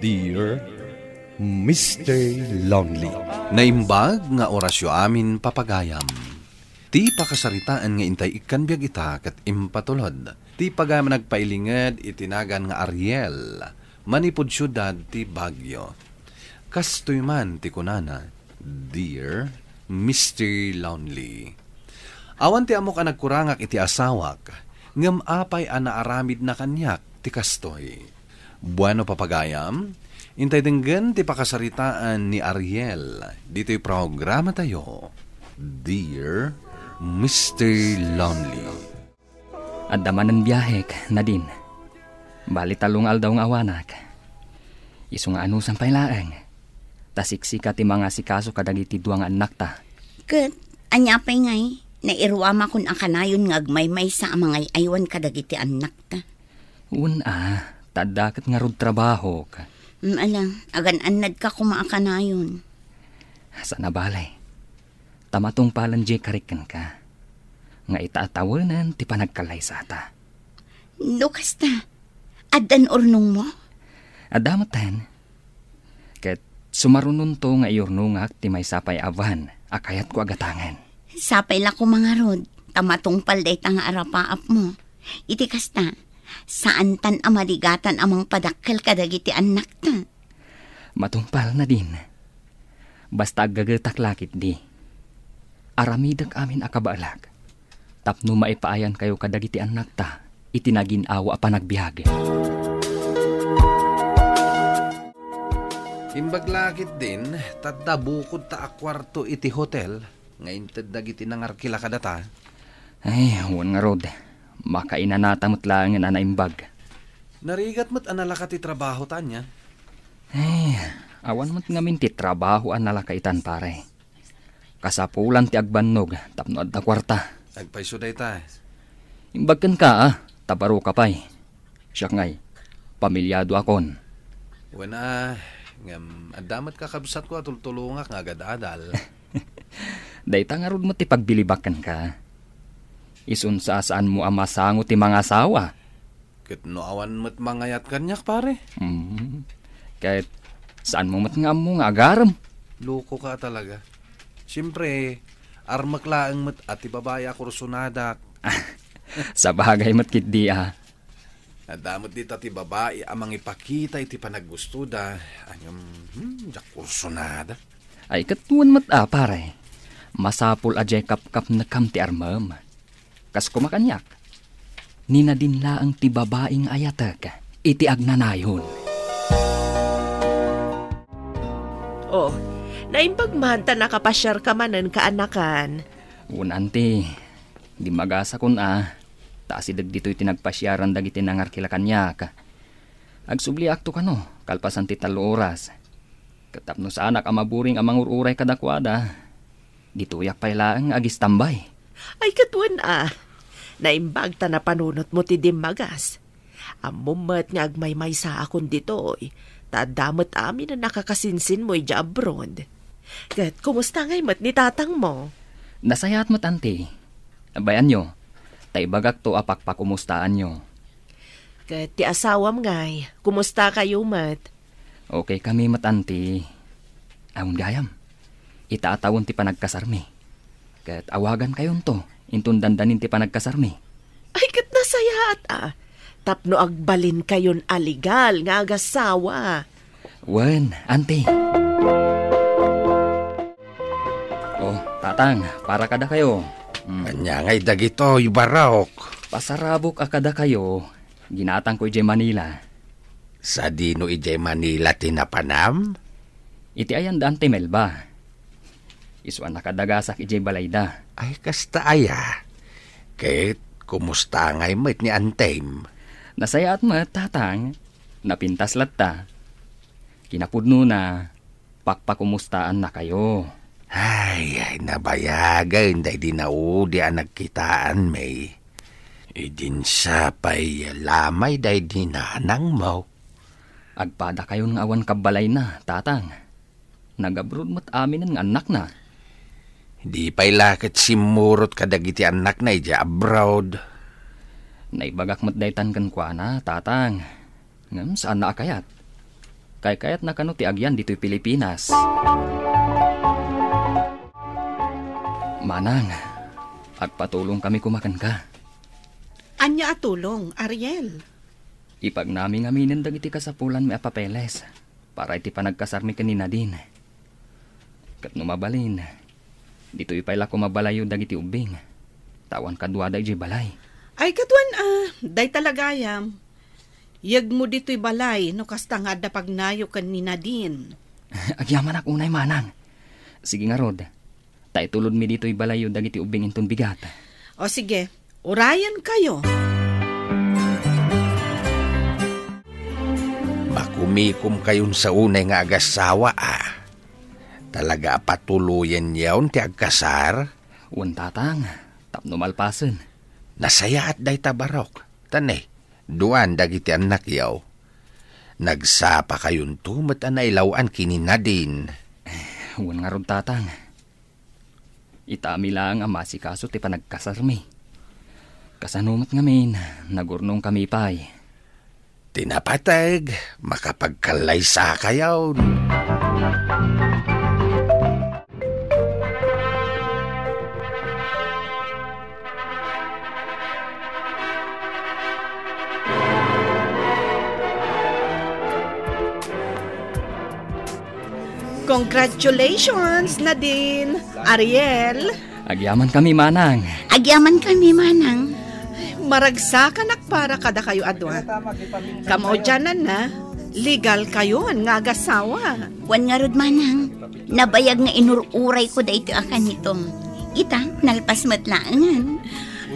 Dear Mr. Lonely. Naimbag nga orasyo amin papagayam. Ti pakasaritaan nga intay ikan biyag ita kat impatulod. Ti pagayam nagpailingad itinagan nga Ariel. Manipod syudad ti Baguio. Kastoy man ti kunana, Dear Mr. Lonely. Awan ti amok ang nagkurangak iti asawak. Ngam apay ana aramid na kanyak ti kastoy. Bueno papagayam, intay denggan ti pakasaritaan ni Ariel. Dito'y programa tayo, Dear Mr. Lonely. Addaman ng biyahek, Nadine. Bali talungal daw ng awanak. Isu nga ano sampay laeng. Tasiksika ti mga sikaso kadagiti duwang anak ta. Kat, anyapay ngay. Nairwama kun ang kanayon nga agmay-may sa amangay aywan kadagiti anak ta. Una, tadakat nga rod trabaho ka. Alang, agan-anad ka kumaakanayon. Sa nabalay, tamatong palanjay karikan ka. Nga itaatawanan ti panagkalay sa ata. Lukas ta, adan urnong mo? Adamatan. Ket sumarunon to nga iurnungak ti may sapay avan, akayat ko agatangan. Sapay la ko mga rod, tamatong palday ta nga arapaap mo. Iti kasta, saan tan amaligatan amang padakkel kadagiti anak ta? Matungpal na din. Basta agagatak lakit di. Aramidag amin akabaalag. Tapno maipaayan kayo kadagiti anak ta, itinaginawa pa nagbihag. Imbaglakit din, tadabukod ta akwarto iti hotel. Ngayon tadagiti nangarkila kadata. Ay, huwan nga rod. Makainanatamot lang nga naimbag. Narigat mo't analaka ti trabaho tanya. Ay, awan mo't ngamin ti trabaho analakaitan pare. Kasapulan ti agbannog, tapno at na kwarta. Nagpaysuday ta. Imbagkan ka tabaro ka pa'y. Siya ngay, pamilyado akon. Wana, ngam, adamat kakabsat ko atultulungak nga agad-adal. Dayta nga rod mo ti pagbilibakan ka. Isun saan mo amasango ti mga asawa. Ket no awan mo't mangayat kanyak pare. Kahit saan mo mat nga mo nga agaram. Loko ka talaga. Siyempre, armaklaang mo't at ibabaya kursunadak. Sa bagay mat kit di Adamot di ti babae amang ipakita iti panaggusto da. Anyam, jak kursunada. Ay katuan mat pare. Masapul ajay kap-kap na kam ti armam. Kas kumakanyak. Nina din laang ti babaeng ayatek. Iti agnanayon. Oh, naimbag man ta nakapasyar ka manan kaanakan. Unanti, di magasa kun Taasidag dito'y tinagpasyaran dagiti nangarkila kanyak. Agsubli akto kano, kalpasan ti 3 oras. Katapno sa anak amaburing amang ururay kadakwada. Dituyak pailaang agis tambay. Ay katuan naimbag ta na panunot mo ti dimagas. Amumat nga agmaymay sa akon dito'y. Tadamot amin na nakakasinsin mo'y di abroad. Kat kumusta ngay mat ni tatang mo? Nasayat mo tanti. Bayan nyo, taibagak to apakpakumustaan nyo. Kat ti asawam ngay, kumusta kayo mat? Okay kami matanti. Awon gayam. Itaatawon ti panagkasarmi. Kat awagan kayon to, intundandanin ti panagkasarmi. Ay kat nasayaat Tapno agbalin kayon aligal nga agasawa. Wen, auntie. Oh, tatang, para kada kayo. Kanya ngay dagito, yubarok. Pasarabok akada kayo, ginatang ko ijay Manila. Sa dino ijay Manila tinapanam? Iti ayan dante Melba. Isuan nakadagasak ijay Balayda. Ay kasta aya. Kahit kumusta ngay met ni Anthem? Nasaya at tatang, napintas latta. Kinapudno na, pakpakumustaan na kayo. Ay, nabayagan, day di naudi ang nagkitaan, may. Idin sa pay lamay, day di nanang mo. Agpada kayo ng awan kabalay na, tatang. Nagabrod mo't amin ng anak na. Di pa'y lakit simurot kadagiti anak na ija abroad. Naibagak mo't daytan kan kwa na, tatang. Ngam saan na akayat? Kay kayat nakano ti agyan dito'y Pilipinas. Manang, agpatulong kami kumakan ka. Anya atulong, Ariel? Ipag namin aminin dagiti kasapulan may papeles para iti panagkasarmi kanina din. Kat numabalin, dito ipayla ko mabalayo dagiti ubing. Tawan kadwa da iji balay. Ay katwan day talagayam. Yag mo dito'y balay no kastangad na pagnayo kanina din. Agyaman ak unay manang. Sige nga rod, tay tulod mi dito'y balayo dagiti ubing inton bigat. O sige, urayan kayo. Makumikom kayon sa unay nga agasawa Talaga patuluyan yawn ti agkasar? Uwan tatang, tapno malpasen. Nasaya at day tabarok. Tanay, duan dagiti anak yaw. Nagsapa kayon tumat anailawan kinina din. Uwan nga rod tatang. Itami lang ang masikaso ti panagkasarmi. Kasanumat ngamin, nagurnong kami pa'y. Tinapatag, makapagkalaysa kayaw. Congratulations, Nadine, Ariel. Agyaman kami manang. Agyaman kami, manang. Maragsakan ak para kada kayo adwa. Kamo dyanan na, legal kayo nga agasawa. Wan nga rod, manang. Nabayag nga inururay ko da ito akan itong. Ita, nalpas matlaangan.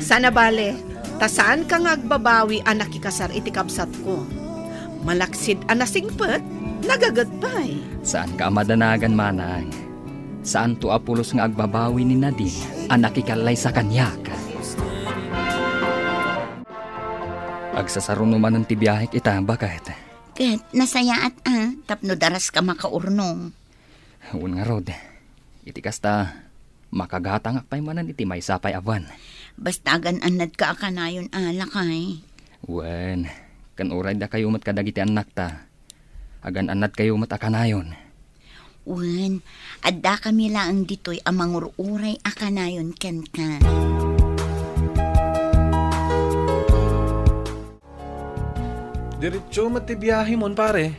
Sana bale, tasaan ka nga agbabawi anak ikasar iti kabsat ko. Malaksid anasingpet, nagagadbay. Saan ka madanagan manang? Saan to apulos nga agbabawi ni Nadine anak ikalay sa kanyak? Agsasaro naman ng tibiyahik ita, bakit? Kat, nasayaat tapno daras ka makaurnong. Uwan nga rod, iti kasta, makagatang akpay manan iti may sapay awan. Bastagan anad ka akanayon lakay. Uwan, kan uray da kayo mat kadagiti anak ta. Agan anad kayo mat akanayon. Uwan, adda kami lang dito'y amang ururay akanayon ken ka. Diretso matibiyahe mon pare.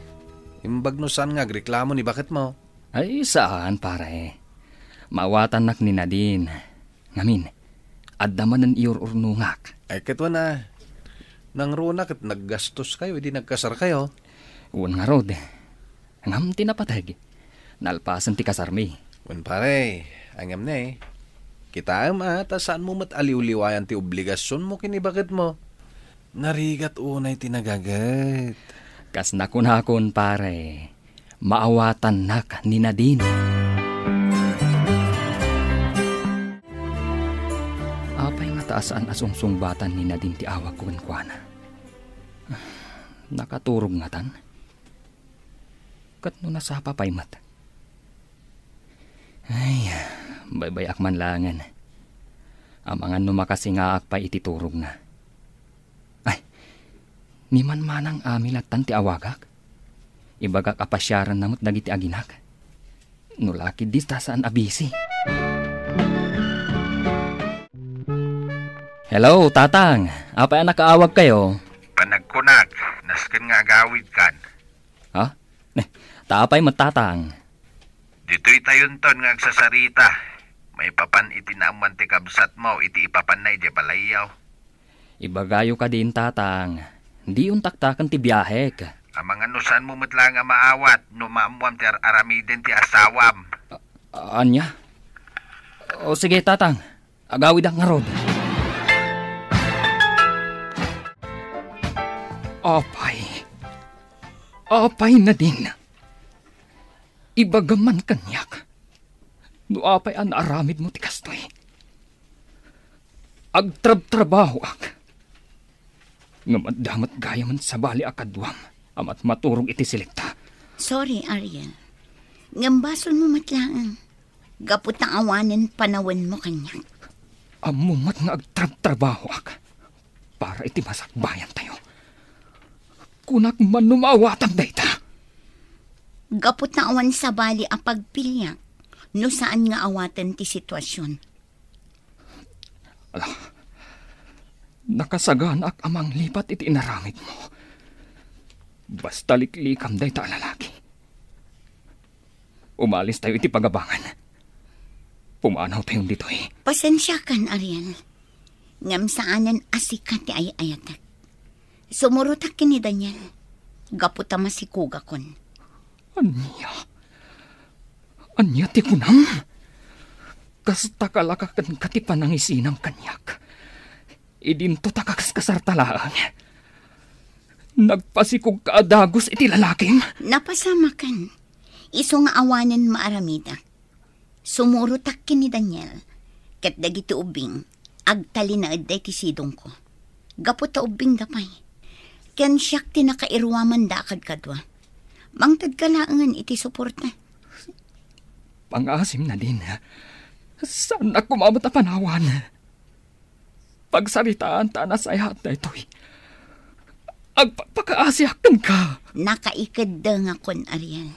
Imbag no saan nga agreklamo ni bakit mo? Ay saan pare? Mawatan nak ni Nadine. Ngamin, adda man ang iur-urnungak. Ay katwa na. Nang runak at naggastos kayo, hindi nagkasar kayo. Uwan nga rod. Ngam tinapatag. Nalpasan ti kasarmi. Uwan pare, angam na eh. Kita ta saan mo mataliw-liwayan ti obligasyon mo kini bakit mo? Narigat unay tinagagat. Kas nakon pare, maawatan nak ni Nadine. Apay nga taasaan asungsungbatan ni Nadine ti awag ko kenkwana. Nakaturog nga tan. Kat no nasapa pay mat. Ay, baybayak man langan. Amangan no makasingaak pa ititurog na. Ni man manang amilatan ti awagak. Ibagak apasyaran namot dagiti aginak. Nulaki dis tasaan abisi. Hello, tatang. Apa ang nakaawag kayo? Panagkunak, naskin nga gawid kan. Ha? Taapay matatang. Dito'y tayunton nga agsasarita. May papan iti naamuan ti kabsat mo, iti ipapanay di balayaw. Ibagayo ka din, tatang. Di yung taktakan ti biyahe ka. Amang ano saan mo matla nga maawat, no maamuam ti aramiden ti asawam. Anya? O sige, tatang. Agawid ang ngarod. Apay na din. Ibagaman kanyak. No apay an aramid mo ti kastoy. Agtrab-trabaho ak. Ngamaddamat gaya man sa bali akadwam. Amat maturog iti silikta. Sorry, Ariel. Ngambason mo matlaan. Gapot ang awanin panawan mo kanyak. Amumat nga agtrab-trabaho ak. Para iti masakbayan tayo. Kunak man numawatan dayta. Gapot na awan sa bali a pagpilyak, no saan nga awatan ti sitwasyon. Nakasaganak amang lipat iti inaramid mo. Basta liklikam day ta lalaki. Umalis tayo iti pagabangan. Pumanaw tayong dito eh. Pasensya kan, Ariel. Ngam saanan asikat ti ay-ayatak. Sumurutak kini Daniel. Gaputa masikuga kon. Anya ti kunam? Kasta kalakakan katipan ng isinang kanyak. Idinto takakas kasartalaan. Nagpasikog kaadagos iti lalakim. Napasama kan. Iso nga awanan maaramida. Sumurutak kini Daniel. Kat dagiti ubing. Agtali na aday ti sidong ko. Gaputa ubing dapay. Ken siyak ti nakairwaman da akad kadwa. Mangtad kalaangan iti suporta. Pangasim na din. Saan na kumamot na panawan? Pagsaritaan ta na sayat na ito'y. Agpakaasyakan ka. Nakaikad da nga kon, Ariel.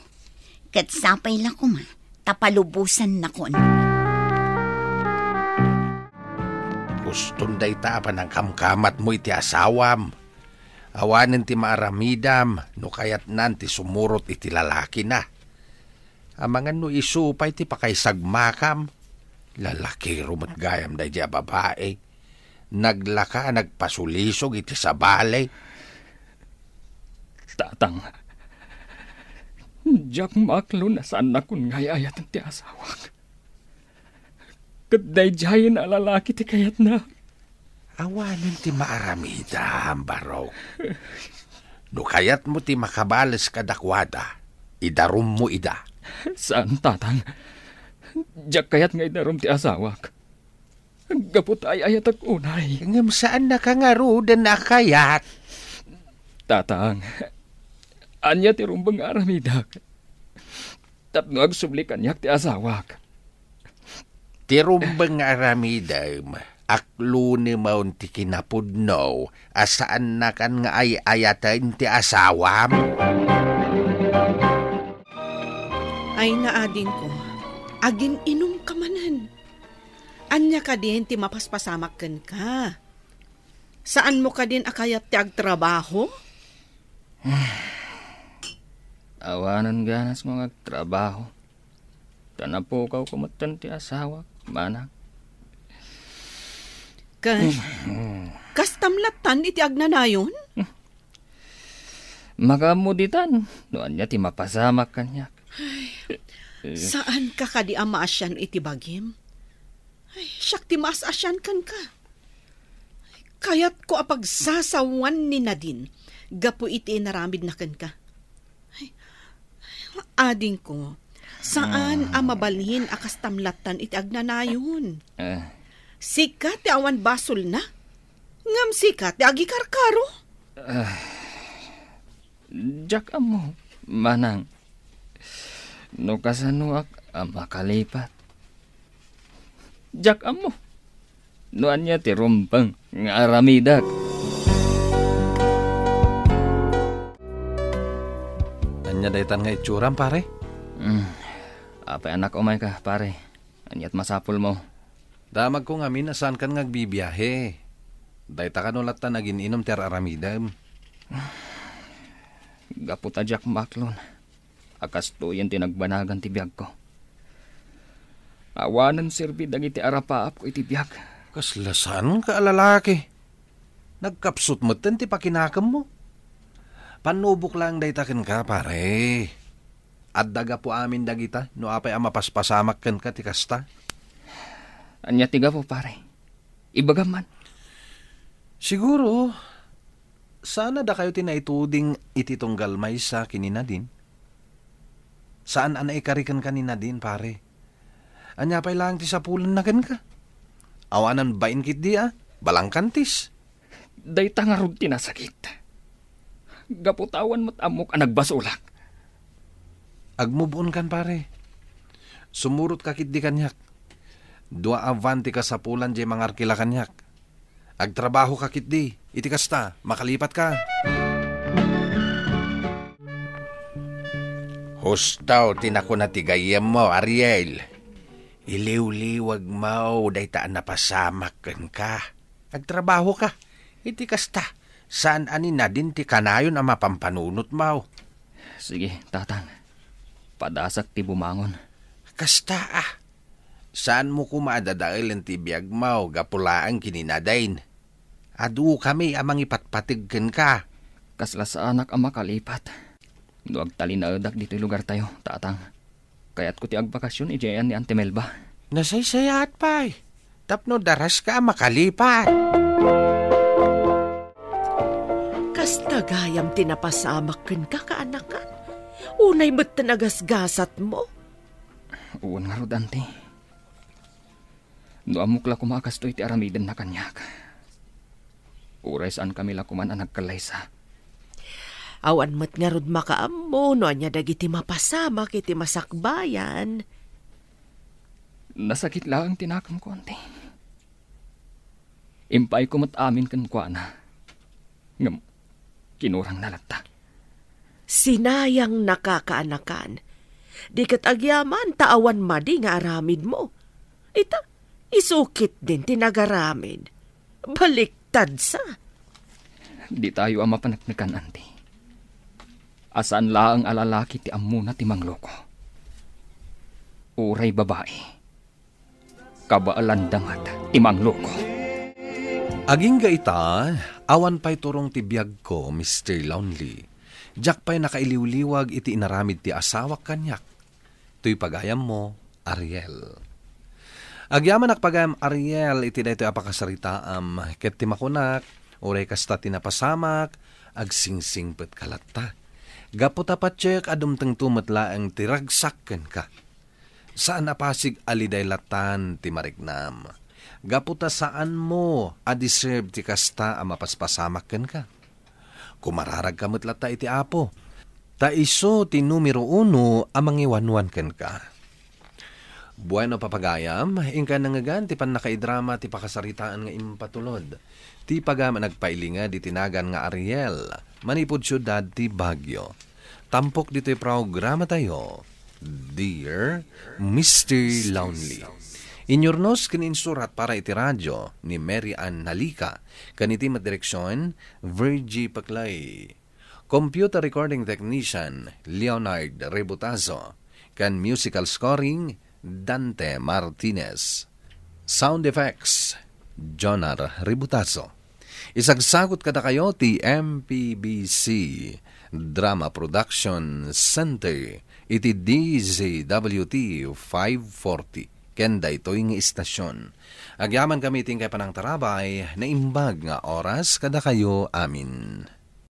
Kat sapay lang ko ma, tapalubusan na kon. Gustong day tapan ang kamkamat mo iti asawam. Awanin ti maaramidam, no kayat nan ti sumurot iti lalaki na. Amangan no isupay ti pakaisagmakam. Lalaki rumat gayam day diya babae. Naglaka nagpasulisog iti sa balay. Tatang, Jack maklo na saan na kun ngayayat ang ti asawak. Kaday jayin na lalaki ti kayat na. Awanin ti maaramida, Barok. No kayat mo ti makabalas kadakwada, idarum mo ida. Saan, tatang? Jack kayat nga idarum ti asawak. Gapot ay ayat ak unay. Ngam saan nakangarudan na kayat? Tatang, anya ti rumbang aramidak. Tapno agsubli kanyak ti asawak. Ti rumbang aramidam, aklo ni maun ti kinapudno, asaan na kan nga ay ayatan ti asawam? Ay naadin ko, agin inom ka manan. Anya ka din ti mapaspasamak ka. Saan mo ka din akayat ti agtrabaho? Awanan ganas mo agtrabaho. Tanapukaw kumatan ti asawa, manak. Kastamlatan iti agnanayon? Makamuditan, noan niya ti mapasamak kanyak. Saan ka kadi amaasyan iti bagim? Ay, siyak ti maasasyan kan ka. Kayat ko apagsasawan ni Nadine, gapo iti naramid na kan ka. Ay, ading ko, saan mabalhin akastamlatan iti agnanayon? Sikat ti awan basol na? Ngam sikat ti agikarkaro? Jack amo, manang. No kasanuak makalipat. Jack amo. Noan niya ti rumpang nga aramidak. Anya daytan nga itsuram, pare? Apay anak umay ka, pare. Anyat masapul mo. Damag ko nga minasaan kan ngagbibiyahe. Dayta ka nulat ta nagininom ter aramidam. Gaputa Jack Maklon. Akas to yan tinagbanagan ti biyag ko. Awanan sirbi dagiti arapaap ko iti biyag. Kaslasan ka lalaki. Nagkapsut mo ti pakinakam mo. Panubok lang daytaken ka, pare. At daga po amin dagita, no apay mapaspasamak ken ka ti kasta. Anya tiga po, pare. Ibagaman. Siguro, sana da kayo tinaituding ititunggal may sa kinina din. Saan anaikarikan kanina din, pare? Anya pa'y lang ti sapulan na ken ka. Awanan bain kit di balang kantis. Dayta nga rod tinasakit. Gaputawan mo't amok ang nagbasulak. Agmubuon kan, pare. Sumurot kakit di kanyak. Dua avanti ka sapulan di mangarkila kanyak. Agtrabaho kakit di. Iti kasta, makalipat ka. Hustaw, tinako na tigayam mo, Ariel. Iliw-liwag mo, daytaan napasamak ka. Nagtrabaho ka. Iti kasta, saan ani na din ti kanayon ang mapampanunot mo? Sige, tatang. Padasak ti bumangon. Kasta saan mo kumadadail ang tibiyag mo, gapulaan kininadain? Adu kami amang ipatpatigkan ka. Kasla sa anak ang makalipat. Duag talinaudak dito'y lugar tayo, tatang. Kaya't ko ti agbakasyon ijayan ni Auntie Melba. Nasaysayat pa'y. Tapno daras ka makalipat. Kasta gayam tinapasamak ka kaanakan. Unay ba't tanagasgasat mo? Uwan nga rod, Auntie. No amukla kumakas to iti aramidan na kanyak. Uray saan kami lakuman ang nagkalaysa. Awan mat nga rod makaammo, no anya dagiti mapasamak iti masakbayan. Nasakit lang tinakam ko, Auntie. Impay ko mat amin kan kwa na. Ngam, kinurang nalata. Sinayang nakakaanakan. Di kat agyaman taawan madi nga aramid mo. Ita, isukit din tinagaramid. Baliktad sa. Di tayo ang mapanagnakan, Auntie. Asaan laang alalaki ti amuna ti mangloko. Uray babae. Kabaalandangat ti mangloko. Aging gaita, awan pa'y turong ti biyag ko, Mr. Lonely. Diyak pa'y nakailiw-liwag iti inaramid ti asawak kanyak. Tuy pagayam mo, Ariel. Agyaman nakpagayam Ariel, iti daytoy apakasaritaam, ket ti makunak, uray kasta tinapasamak, agsingsingpet kalata. Gaputa patsek adumteng tumatlaang tiragsakken ka. Saan napasig aliday latan ti marignam. Gaputa saan mo deserve ti kasta ang mapaspasamakken ka. Kumararag kamot lata iti apo. Ta iso ti numero 1 amang iwanwan ken ka. Bueno papagayam, ingka nangagan ti panakaidrama ti pakasaritaan nga impatulod. Ti pagama nagpailinga di tinagan nga Ariel, manipod syudad ti Baguio. Tampok dito'y programa tayo, Dear Mr. Lonely. Inyornos kininsurat para iti radyo ni Mary Ann Nalika, kaniti madireksyon, Virgie Paclay. Computer recording technician, Leonard Rebutazo. Kan musical scoring, Dante Martinez. Sound effects, Jonar Rebutazo. Isagsagot kada kayo ti MPBC Drama Production Center iti DZWT 540 kenda ito'y nga istasyon. Agyaman kami ting kay panang tarabay na imbag nga oras kada kayo amin.